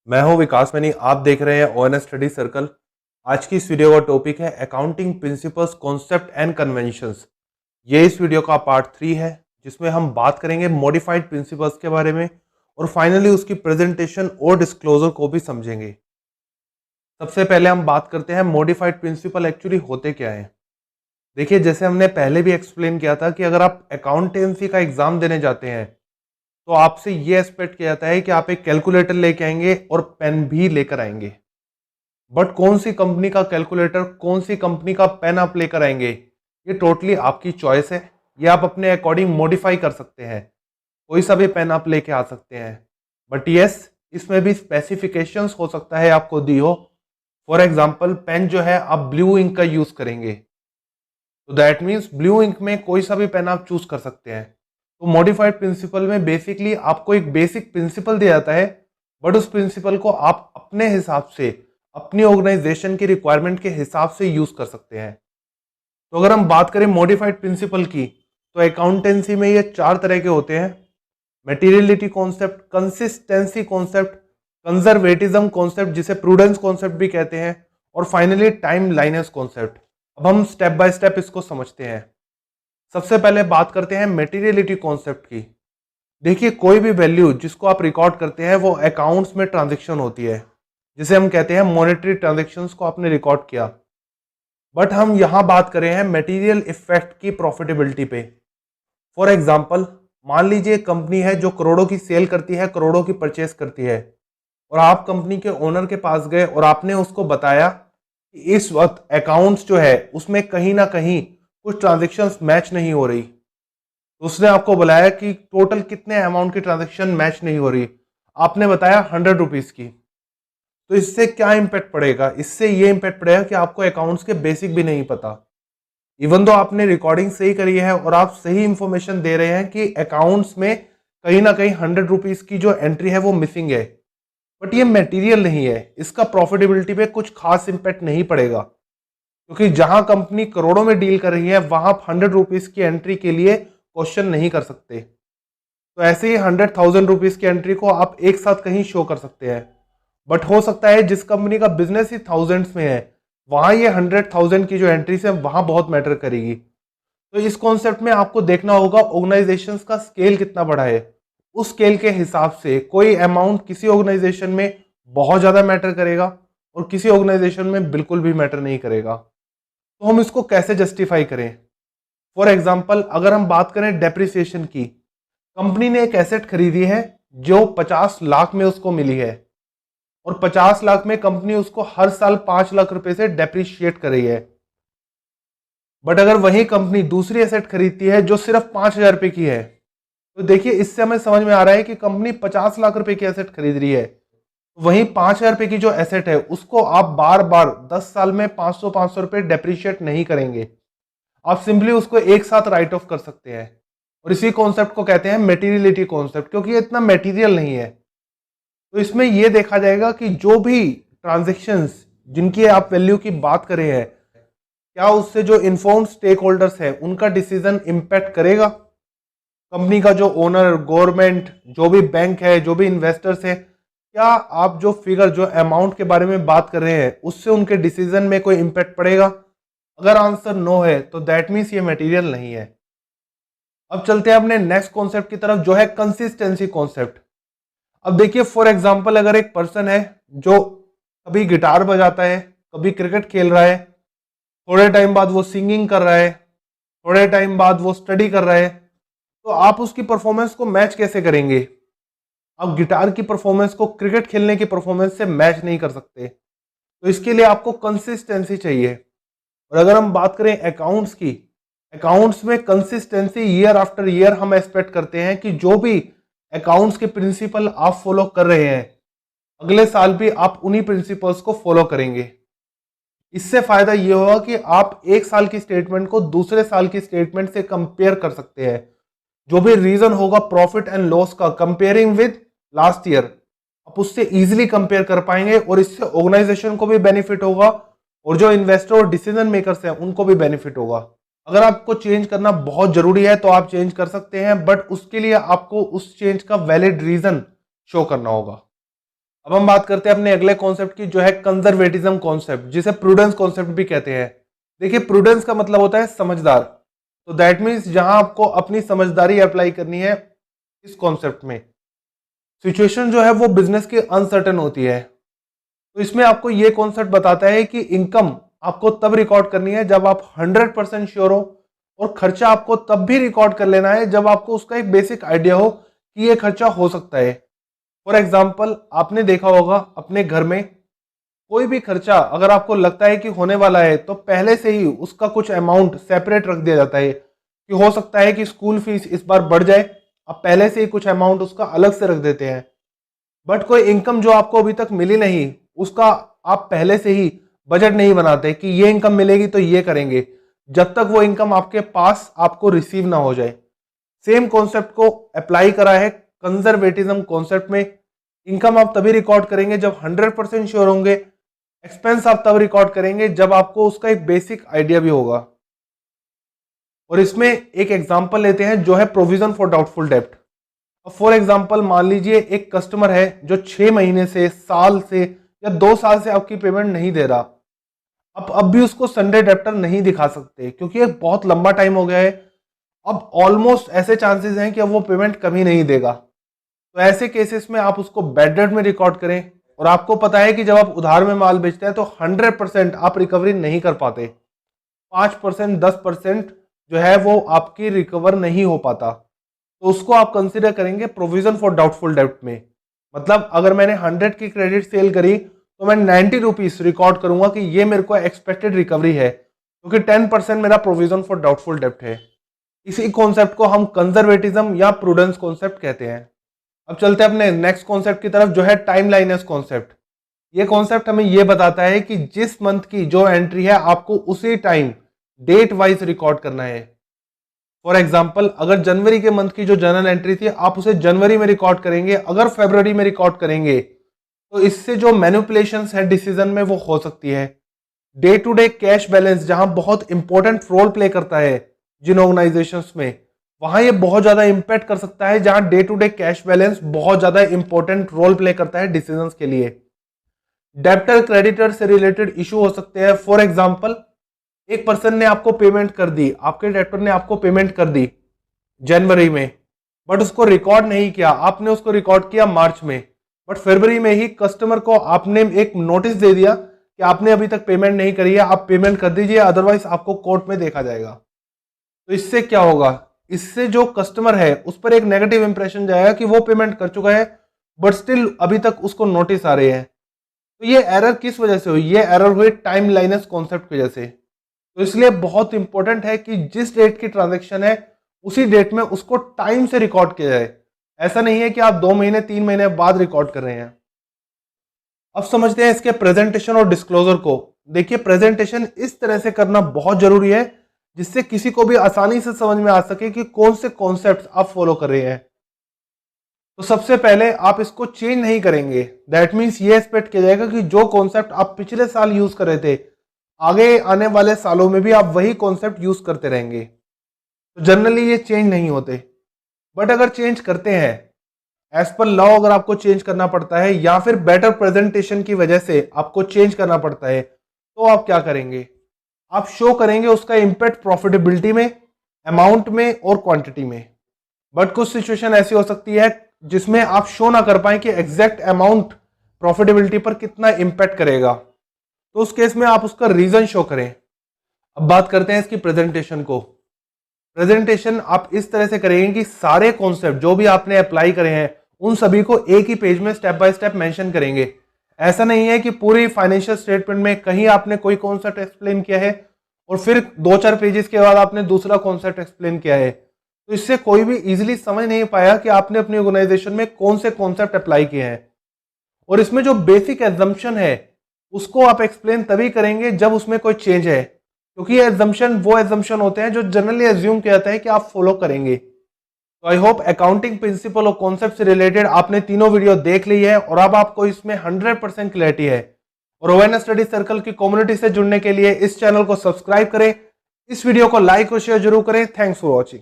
मैं हूं विकास मैनी। आप देख रहे हैं ओएनएस स्टडी सर्कल। आज की इस वीडियो का टॉपिक है accounting principles, concept and conventions. ये इस वीडियो का पार्ट 3 है, जिसमें हम बात करेंगे मॉडिफाइड प्रिंसिपल्स के बारे में और फाइनली उसकी प्रेजेंटेशन और डिस्क्लोजर को भी समझेंगे। सबसे पहले हम बात करते हैं मॉडिफाइड प्रिंसिपल एक्चुअली होते क्या हैं। देखिए, जैसे हमने पहले भी एक्सप्लेन किया था कि अगर आप अकाउंटेंसी का एग्जाम देने जाते हैं तो आपसे ये एक्सपेक्ट किया जाता है कि आप एक कैलकुलेटर लेके आएंगे और पेन भी लेकर आएंगे। बट कौन सी कंपनी का कैलकुलेटर, कौन सी कंपनी का पेन आप लेकर आएंगे, ये टोटली आपकी चॉइस है। ये आप अपने अकॉर्डिंग मॉडिफाई कर सकते हैं। कोई सा भी पेन आप लेके आ सकते हैं। बट यस, इसमें भी स्पेसिफिकेशंस हो सकता है आपको दी हो। फॉर एग्जाम्पल, पेन जो है आप ब्लू इंक का यूज करेंगे, तो दैट मीन्स ब्लू इंक में कोई सा भी पेन आप चूज कर सकते हैं। तो मॉडिफाइड प्रिंसिपल में बेसिकली आपको एक बेसिक प्रिंसिपल दिया जाता है, बट उस प्रिंसिपल को आप अपने हिसाब से, अपनी ऑर्गेनाइजेशन की रिक्वायरमेंट के हिसाब से यूज कर सकते हैं। तो अगर हम बात करें मॉडिफाइड प्रिंसिपल की, तो अकाउंटेंसी में ये 4 तरह के होते हैं: materiality concept, consistency concept, conservatism concept जिसे प्रूडेंस कॉन्सेप्ट भी कहते हैं, और फाइनली टाइम लाइनेस कॉन्सेप्ट। अब हम स्टेप बाय स्टेप इसको समझते हैं। सबसे पहले बात करते हैं मटेरियलिटी कॉन्सेप्ट की। देखिए, कोई भी वैल्यू जिसको आप रिकॉर्ड करते हैं वो अकाउंट्स में ट्रांजैक्शन होती है, जिसे हम कहते हैं मॉनेटरी ट्रांजैक्शंस को आपने रिकॉर्ड किया। बट हम यहां बात कर रहे हैं मटेरियल इफेक्ट की प्रॉफिटेबिलिटी पे। फॉर एग्जांपल, मान लीजिए कंपनी है जो करोड़ों की सेल करती है, करोड़ों की परचेस करती है, और आप कंपनी के ओनर के पास गए और आपने उसको बताया कि इस वक्त अकाउंट्स जो है उसमें कहीं ना कहीं कुछ ट्रांजेक्शन्स मैच नहीं हो रही। तो उसने आपको बुलाया कि टोटल कितने अमाउंट की ट्रांजेक्शन मैच नहीं हो रही। आपने बताया 100 रुपीज की। तो इससे क्या इंपैक्ट पड़ेगा? इससे ये इंपैक्ट पड़ेगा कि आपको अकाउंट्स के बेसिक भी नहीं पता। इवन दो आपने रिकॉर्डिंग सही करी है और आप सही इंफॉर्मेशन दे रहे हैं कि अकाउंट्स में कहीं ना कहीं 100 रुपीज की जो एंट्री है वो मिसिंग है, बट ये मटेरियल नहीं है, इसका प्रॉफिटेबिलिटी पे कुछ खास इंपैक्ट नहीं पड़ेगा, क्योंकि जहां कंपनी करोड़ों में डील कर रही है वहां आप 100 रुपीज की एंट्री के लिए क्वेश्चन नहीं कर सकते। तो ऐसे ही 100,000 रुपीज की एंट्री को आप एक साथ कहीं शो कर सकते हैं। बट हो सकता है जिस कंपनी का बिजनेस ही थाउजेंड्स में है, वहां ये 100,000 की जो एंट्रीज है वहां बहुत मैटर करेगी। तो इस कॉन्सेप्ट में आपको देखना होगा ऑर्गेनाइजेशंस का स्केल कितना बड़ा है। उस स्केल के हिसाब से कोई अमाउंट किसी ऑर्गेनाइजेशन में बहुत ज्यादा मैटर करेगा और किसी ऑर्गेनाइजेशन में बिल्कुल भी मैटर नहीं करेगा। तो हम इसको कैसे जस्टिफाई करें? फॉर एग्जाम्पल, अगर हम बात करें डेप्रिसिएशन की, कंपनी ने एक एसेट खरीदी है जो 50 लाख में उसको मिली है, और 50 लाख में कंपनी उसको हर साल 5 लाख रुपए से डेप्रिशिएट कर रही है। बट अगर वही कंपनी दूसरी एसेट खरीदती है जो सिर्फ 5,000 रुपए की है, तो देखिए इससे हमें समझ में आ रहा है कि कंपनी 50 लाख रुपए की एसेट खरीद रही है। वहीं 5,000 रुपए की जो एसेट है उसको आप बार बार 10 साल में 500 रुपए डेप्रिशिएट नहीं करेंगे। आप सिंपली उसको एक साथ राइट ऑफ कर सकते हैं, और इसी कॉन्सेप्ट को कहते हैं मटेरियलिटी कॉन्सेप्ट, क्योंकि ये इतना मटेरियल नहीं है। तो इसमें यह देखा जाएगा कि जो भी ट्रांजेक्शन्स जिनकी आप वैल्यू की बात कर रहे हैं, क्या उससे जो इन्फॉर्म्ड स्टेक होल्डर्स है उनका डिसीजन इंपैक्ट करेगा। कंपनी का जो ओनर, गवर्नमेंट, जो भी बैंक है, जो भी इन्वेस्टर्स है, क्या आप जो फिगर, जो अमाउंट के बारे में बात कर रहे हैं उससे उनके डिसीजन में कोई इंपैक्ट पड़ेगा? अगर आंसर नो है तो दैट मीन्स ये मटेरियल नहीं है। अब चलते हैं अपने नेक्स्ट कॉन्सेप्ट की तरफ, जो है कंसिस्टेंसी कॉन्सेप्ट। अब देखिए, फॉर एग्जांपल, अगर एक पर्सन है जो कभी गिटार बजाता है, कभी क्रिकेट खेल रहा है, थोड़े टाइम बाद वो सिंगिंग कर रहा है, थोड़े टाइम बाद वो स्टडी कर रहा है, तो आप उसकी परफॉर्मेंस को मैच कैसे करेंगे? आप गिटार की परफॉर्मेंस को क्रिकेट खेलने की परफॉर्मेंस से मैच नहीं कर सकते। तो इसके लिए आपको कंसिस्टेंसी चाहिए। और अगर हम बात करें अकाउंट्स की, अकाउंट्स में कंसिस्टेंसी ईयर आफ्टर ईयर हम एक्सपेक्ट करते हैं कि जो भी अकाउंट्स के प्रिंसिपल आप फॉलो कर रहे हैं, अगले साल भी आप उन्हीं प्रिंसिपल्स को फॉलो करेंगे। इससे फायदा यह होगा कि आप एक साल की स्टेटमेंट को दूसरे साल की स्टेटमेंट से कंपेयर कर सकते हैं। जो भी रीजन होगा प्रॉफिट एंड लॉस का, कंपेयरिंग विद लास्ट ईयर, आप उससे इजीली कंपेयर कर पाएंगे, और इससे ऑर्गेनाइजेशन को भी बेनिफिट होगा और जो इन्वेस्टर और डिसीजन मेकर्स हैं उनको भी बेनिफिट होगा। अगर आपको चेंज करना बहुत जरूरी है तो आप चेंज कर सकते हैं, बट उसके लिए आपको उस चेंज का वैलिड रीजन शो करना होगा। अब हम बात करते हैं अपने अगले कॉन्सेप्ट की, जो है कंजर्वेटिज्म कॉन्सेप्ट, जिसे प्रूडेंस कॉन्सेप्ट भी कहते हैं। देखिए, प्रूडेंस का मतलब होता है समझदार, तो दैट मीन्स जहां आपको अपनी समझदारी अप्लाई करनी है इस कॉन्सेप्ट में। सिचुएशन जो है वो बिजनेस की अनसर्टेन होती है, तो इसमें आपको ये कॉन्सेप्ट बताता है कि इनकम आपको तब रिकॉर्ड करनी है जब आप 100% श्योर हो, और खर्चा आपको तब भी रिकॉर्ड कर लेना है जब आपको उसका एक बेसिक आइडिया हो कि ये खर्चा हो सकता है। फॉर एग्जाम्पल, आपने देखा होगा अपने घर में कोई भी खर्चा अगर आपको लगता है कि होने वाला है, तो पहले से ही उसका कुछ अमाउंट सेपरेट रख दिया जाता है कि हो सकता है कि स्कूल फीस इस बार बढ़ जाए, आप पहले से ही कुछ अमाउंट उसका अलग से रख देते हैं। बट कोई इनकम जो आपको अभी तक मिली नहीं, उसका आप पहले से ही बजट नहीं बनाते कि ये इनकम मिलेगी तो ये करेंगे, जब तक वो इनकम आपके पास आपको रिसीव ना हो जाए। सेम कॉन्सेप्ट को अप्लाई करा है कंजर्वेटिज्म कॉन्सेप्ट में। इनकम आप तभी रिकॉर्ड करेंगे जब 100% श्योर होंगे, एक्सपेंस आप तब रिकॉर्ड करेंगे जब आपको उसका एक बेसिक आइडिया भी होगा। और इसमें एक एग्जांपल लेते हैं जो है प्रोविजन फॉर डाउटफुल डेब्ट। अब फॉर एग्जांपल मान लीजिए एक कस्टमर है जो 6 महीने से, साल से या 2 साल से आपकी पेमेंट नहीं दे रहा। अब भी उसको संडे डेब्टर नहीं दिखा सकते क्योंकि एक बहुत लंबा टाइम हो गया है। अब ऑलमोस्ट ऐसे चांसेस हैं कि अब वो पेमेंट कभी नहीं देगा। तो ऐसे केसेस में आप उसको बैड डेट में रिकॉर्ड करें, और आपको पता है कि जब आप उधार में माल बेचते हैं तो 100% आप रिकवरी नहीं कर पाते, 5% 10% जो है वो आपकी रिकवर नहीं हो पाता। तो उसको आप कंसिडर करेंगे प्रोविजन फॉर डाउटफुल डेब्ट में। मतलब अगर मैंने 100 की क्रेडिट सेल करी तो मैं 90 रुपीज रिकॉर्ड करूंगा कि ये मेरे को एक्सपेक्टेड रिकवरी है, क्योंकि 10% मेरा प्रोविजन फॉर डाउटफुल डेब्ट है। इसी कॉन्सेप्ट को हम कंजर्वेटिज्म या प्रूडेंस कॉन्सेप्ट कहते हैं। अब चलते हैं अपने नेक्स्ट कॉन्सेप्ट की तरफ, जो है टाइमलाइनस कॉन्सेप्ट। ये कॉन्सेप्ट हमें ये बताता है कि जिस मंथ की जो एंट्री है आपको उसी टाइम डेट वाइज रिकॉर्ड करना है। फॉर एग्जाम्पल, अगर जनवरी के मंथ की जो जर्नल एंट्री थी आप उसे जनवरी में रिकॉर्ड करेंगे, अगर फरवरी में रिकॉर्ड करेंगे तो इससे जो मैनिपुलेशंस है डिसीजन में वो हो सकती है। Day to day cash balance जहां बहुत इंपॉर्टेंट रोल प्ले करता है जिन ऑर्गेनाइजेशंस में, वहां ये बहुत ज्यादा इंपैक्ट कर सकता है, जहां day to day cash balance बहुत ज्यादा इंपॉर्टेंट रोल प्ले करता है डिसीजंस के लिए। डेब्टर क्रेडिटर से रिलेटेड इशू हो सकते हैं। फॉर एग्जांपल, एक पर्सन ने आपको पेमेंट कर दी, आपके डेब्टर ने आपको पेमेंट कर दी जनवरी में, बट उसको रिकॉर्ड नहीं किया, आपने उसको रिकॉर्ड किया मार्च में, बट फरवरी में ही कस्टमर को आपने एक नोटिस दे दिया कि आपने अभी तक पेमेंट नहीं करी है, आप पेमेंट कर दीजिए, अदरवाइज आपको कोर्ट में देखा जाएगा। तो इससे क्या होगा, इससे जो कस्टमर है उस पर एक नेगेटिव इंप्रेशन जाएगा कि वो पेमेंट कर चुका है बट स्टिल अभी तक उसको नोटिस आ रहे हैं। तो ये एरर किस वजह से हुई, ये एरर हुई टाइम लाइनस कॉन्सेप्ट की वजह से। तो इसलिए बहुत इंपॉर्टेंट है कि जिस डेट की ट्रांजैक्शन है उसी डेट में उसको टाइम से रिकॉर्ड किया जाए। ऐसा नहीं है कि आप 2 महीने 3 महीने बाद रिकॉर्ड कर रहे हैं। अब समझते हैं इसके प्रेजेंटेशन और डिस्क्लोजर को। देखिए, प्रेजेंटेशन इस तरह से करना बहुत जरूरी है जिससे किसी को भी आसानी से समझ में आ सके कि कौन से कॉन्सेप्ट्स आप फॉलो कर रहे हैं। तो सबसे पहले आप इसको चेंज नहीं करेंगे, दैट मीन्स ये एक्सपेक्ट किया जाएगा कि जो कॉन्सेप्ट आप पिछले साल यूज कर रहे थे आगे आने वाले सालों में भी आप वही कॉन्सेप्ट यूज करते रहेंगे। तो जनरली ये चेंज नहीं होते, बट अगर चेंज करते हैं एज पर लॉ, अगर आपको चेंज करना पड़ता है या फिर बेटर प्रेजेंटेशन की वजह से आपको चेंज करना पड़ता है, तो आप क्या करेंगे, आप शो करेंगे उसका इंपैक्ट प्रॉफिटेबिलिटी में, अमाउंट में और क्वांटिटी में। बट कुछ सिचुएशन ऐसी हो सकती है जिसमें आप शो ना कर पाए कि एग्जैक्ट अमाउंट प्रॉफिटेबिलिटी पर कितना इंपैक्ट करेगा, तो उस केस में आप उसका रीजन शो करें। अब बात करते हैं इसकी प्रेजेंटेशन को। प्रेजेंटेशन आप इस तरह से करेंगे कि सारे कॉन्सेप्ट जो भी आपने अप्लाई करे हैं उन सभी को एक ही पेज में स्टेप बाय स्टेप मेंशन करेंगे। ऐसा नहीं है कि पूरी फाइनेंशियल स्टेटमेंट में कहीं आपने कोई कॉन्सेप्ट एक्सप्लेन किया है और फिर 2-4 पेजेस के बाद आपने दूसरा कॉन्सेप्ट एक्सप्लेन किया है, तो इससे कोई भी इजीली समझ नहीं पाया कि आपने अपनी ऑर्गेनाइजेशन में कौन से कॉन्सेप्ट अप्लाई किए हैं। और इसमें जो बेसिक एजम्पशन है उसको आप एक्सप्लेन तभी करेंगे जब उसमें कोई चेंज है, क्योंकि ये एजम्पशन वो एजम्पशन होते हैं जो जनरली एज्यूम किया जाता है कि आप फॉलो करेंगे। तो आई होप अकाउंटिंग प्रिंसिपल और कॉन्सेप्ट से रिलेटेड आपने तीनों वीडियो देख ली है और अब आपको इसमें 100% क्लैरिटी है। और ओएनएस स्टडी सर्कल की कम्युनिटी से जुड़ने के लिए इस चैनल को सब्सक्राइब करें, इस वीडियो को लाइक और शेयर जरूर करें। Thanks for watching.